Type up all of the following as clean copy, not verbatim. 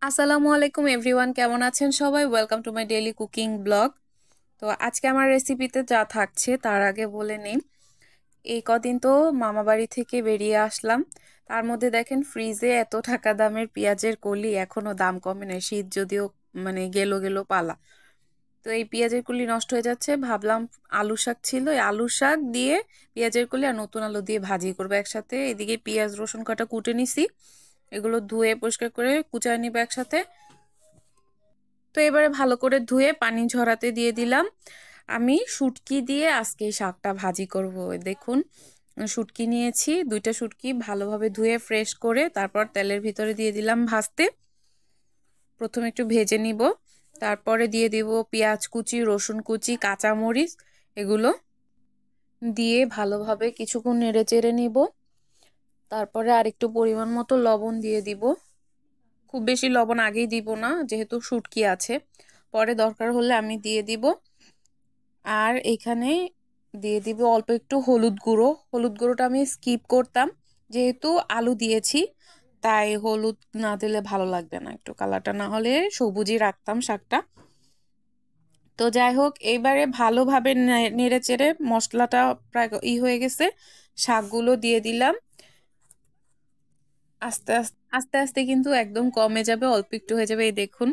আসসালামু আলাইকুম এভরিওয়ান, কেমন আছেন সবাই? Welcome to my daily cooking blog. তো আজকে আমার রেসিপিতে যা থাকছে তার আগে বলে নিই, এই কদিন তো মামা বাড়ি থেকে বেরিয়ে আসলাম। তার মধ্যে দেখেন ফ্রিজে এত টাকা দামের পেঁয়াজের কলি এখনো দাম কমে নাই। শীত যদিও মানে গেল গেল পালা, তো এই পেঁয়াজের কলি নষ্ট হয়ে যাচ্ছে। ভাবলাম আলু শাক ছিল, এই আলু শাক দিয়ে পেঁয়াজের কলি আর নতুন আলু দিয়ে ভাজি করবো একসাথে। এদিকে পেঁয়াজ রসুন কাটা কুটে নিছি, এগুলো ধুয়ে পরিষ্কার করে কুচায় নিব একসাথে। তো এবারে ভালো করে ধুয়ে পানি ঝরাতে দিয়ে দিলাম। আমি শুটকি দিয়ে আজকে এই শাকটা ভাজি করব। দেখুন, শুটকি নিয়েছি, দুইটা শুটকি ভালোভাবে ধুয়ে ফ্রেশ করে তারপর তেলের ভিতরে দিয়ে দিলাম ভাজতে। প্রথমে একটু ভেজে নিব, তারপরে দিয়ে দিব পেঁয়াজ কুচি, রসুন কুচি, কাঁচামরিচ, এগুলো দিয়ে ভালোভাবে কিছুক্ষণ নেড়ে চেড়ে নিব। তারপরে আরেকটু পরিমাণ মতো লবণ দিয়ে দিব। খুব বেশি লবণ আগেই দিব না, যেহেতু শুটকি আছে, পরে দরকার হলে আমি দিয়ে দিব। আর এখানে দিয়ে দিব অল্প একটু হলুদ গুঁড়ো। হলুদ গুঁড়োটা আমি স্কিপ করতাম, যেহেতু আলু দিয়েছি তাই হলুদ না দিলে ভালো লাগবে না, একটু কালারটা না হলে সবুজই রাখতাম শাকটা। তো যাই হোক, এইবারে ভালোভাবে নেড়ে চেড়ে মশলাটা প্রায় হয়ে গেছে, শাকগুলো দিয়ে দিলাম। আস্তে আস্তে আস্তে আস্তে কিন্তু একদম কমে যাবে, অল্প একটু হয়ে যাবে। এই দেখুন,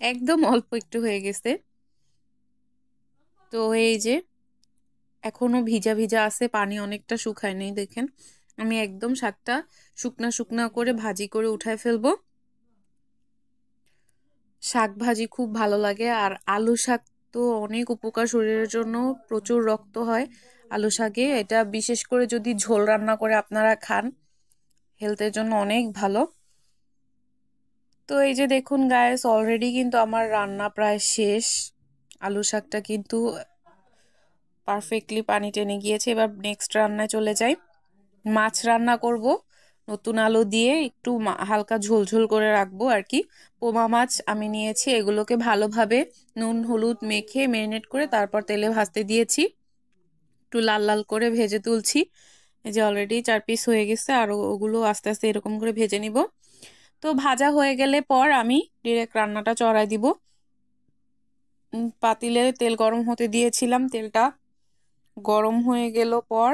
একদম অল্প একটু হয়ে গেছে। তো এই যে এখনো ভিজা ভিজা আছে, পানি অনেকটা শুকায় নেই। দেখেন, আমি একদম শাকটা শুকনা শুকনা করে ভাজি করে উঠায় ফেলবো। শাক ভাজি খুব ভালো লাগে, আর আলু শাক তো অনেক উপকার শরীরের জন্য, প্রচুর রক্ত হয় আলু শাকে। এটা বিশেষ করে যদি ঝোল রান্না করে আপনারা খান, হেলথের জন্য অনেক ভালো। তো এই যে দেখুন গাইস, অলরেডি কিন্তু আমার রান্না প্রায় শেষ। আলু শাকটা কিন্তু পারফেক্টলি পানি টেনে গিয়েছে। এবার নেক্সট রান্নায় চলে যাই। মাছ রান্না করব নতুন আলু দিয়ে, একটু হালকা ঝোলঝোল করে রাখবো আর কি। পোমা মাছ আমি নিয়েছি, এগুলোকে ভালোভাবে নুন হলুদ মেখে ম্যারিনেট করে তারপর তেলে ভাজতে দিয়েছি। একটু লাল লাল করে ভেজে তুলছি। এই যে অলরেডি 4 পিস হয়ে গেছে, আর ওগুলো আস্তে আস্তে এরকম করে ভেজে নিব। তো ভাজা হয়ে গেলে পর আমি ডিরেক্ট রান্নাটা চড়াই দিব। পাতিলে তেল গরম হতে দিয়েছিলাম, তেলটা গরম হয়ে গেল পর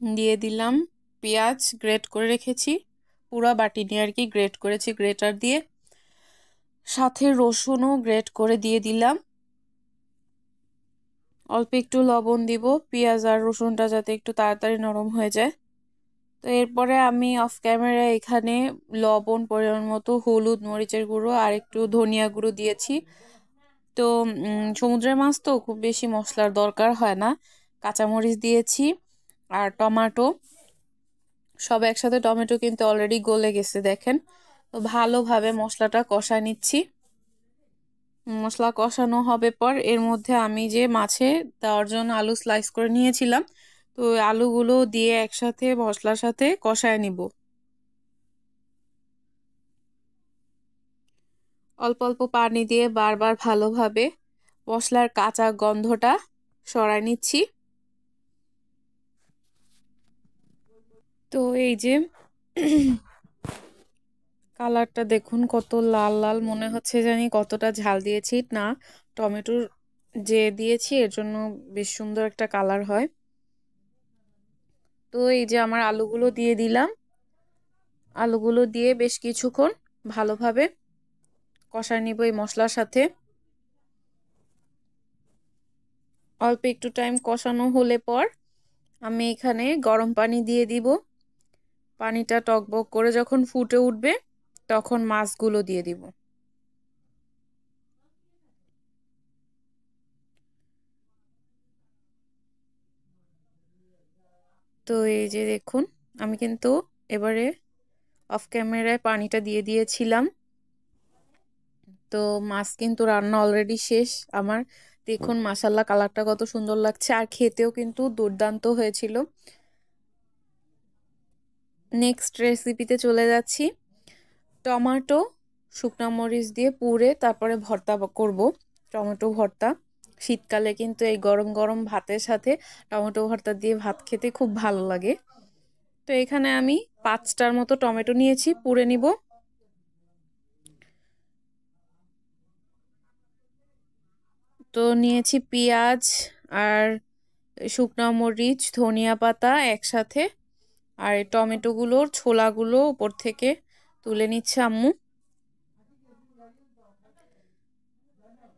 দিয়ে দিলাম পেঁয়াজ গ্রেট করে রেখেছি, পুরো বাটি নিয়ে আর কি গ্রেট করেছি গ্রেটার দিয়ে। সাথে রসুনও গ্রেট করে দিয়ে দিলাম। অল্প একটু লবণ দিব, পেঁয়াজ আর রসুনটা যাতে একটু তাড়াতাড়ি নরম হয়ে যায়। তো এরপরে আমি অফ ক্যামেরা এখানে লবণ পরিমাণ মতো, হলুদ মরিচের গুঁড়ো আর একটু ধনিয়া গুঁড়ো দিয়েছি। তো সমুদ্রের মাছ তো খুব বেশি মশলার দরকার হয় না। কাঁচামরিচ দিয়েছি আর টমেটো, সব একসাথে। টমেটো কিন্তু অলরেডি গলে গেছে দেখেন। তো ভালোভাবে মশলাটা কষায় নিচ্ছি। মশলা কষানো হবে পর এর মধ্যে আমি যে মাছে দেওয়ার জন্য আলু স্লাইস করে নিয়েছিলাম, তো ওই আলুগুলো দিয়ে একসাথে মশলার সাথে কষায় নিব। অল্প অল্প পানি দিয়ে বারবার ভালোভাবে মশলার কাঁচা গন্ধটা সরায় নিচ্ছি। তো এই যে কালারটা দেখুন, কত লাল লাল, মনে হচ্ছে জানি কতটা ঝাল দিয়েছি না। টমেটোর যে দিয়েছি এর জন্য বেশ সুন্দর একটা কালার হয়। তো এই যে আমার আলুগুলো দিয়ে দিলাম, আলুগুলো দিয়ে বেশ কিছুক্ষণ ভালোভাবে কষায় নিব এই মশলার সাথে। অল্প একটু টাইম কষানো হলে পর আমি এখানে গরম পানি দিয়ে দিব। পানিটা টকবক করে যখন ফুটে উঠবে তখন মাছগুলো দিয়ে দিব। তো এই যে দেখুন, আমি কিন্তু এবারে অফ ক্যামেরায় পানিটা দিয়ে দিয়েছিলাম। তো মাছ কিন্তু রান্না অলরেডি শেষ আমার। দেখুন মাশাল্লাহ, কালারটা কত সুন্দর লাগছে, আর খেতেও কিন্তু দুর্দান্ত হয়েছিল। নেক্সট রেসিপিতে চলে যাচ্ছি। টমেটো শুকনো মরিচ দিয়ে পুড়ে তারপরে ভর্তা করব, টমেটো ভর্তা। শীতকালে কিন্তু এই গরম গরম ভাতের সাথে টমেটো ভর্তা দিয়ে ভাত খেতে খুব ভালো লাগে। তো এখানে আমি 5টার মতো টমেটো নিয়েছি, পুড়ে নিব। তো নিয়েছি পেঁয়াজ আর শুকনো মরিচ, ধনিয়া পাতা একসাথে, আর এই টমেটোগুলোর ছোলাগুলো উপর থেকে তুলে নিচ্ছে আম্মু।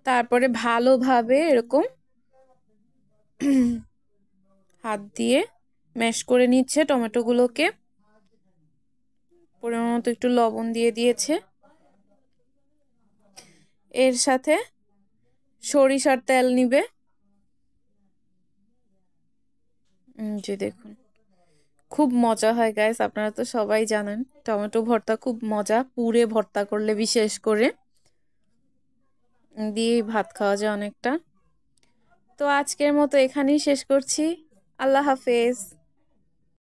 তারপরে ভালোভাবে এরকম হাত দিয়ে ম্যাশ করে নিচ্ছে টমেটোগুলোকে। পরিমাণ মতো একটু লবণ দিয়ে দিয়েছে। এর সাথে সরিষার তেল নিবে। যে দেখুন, খুব মজা হয় গাইস, আপনারা তো সবাই জানেন টমেটো ভর্তা খুব মজা, পুরে ভর্তা করলে বিশেষ করে দিয়ে ভাত খাওয়া যায় অনেকটা। তো আজকের মতো এখানেই শেষ করছি। আল্লাহ হাফেজ।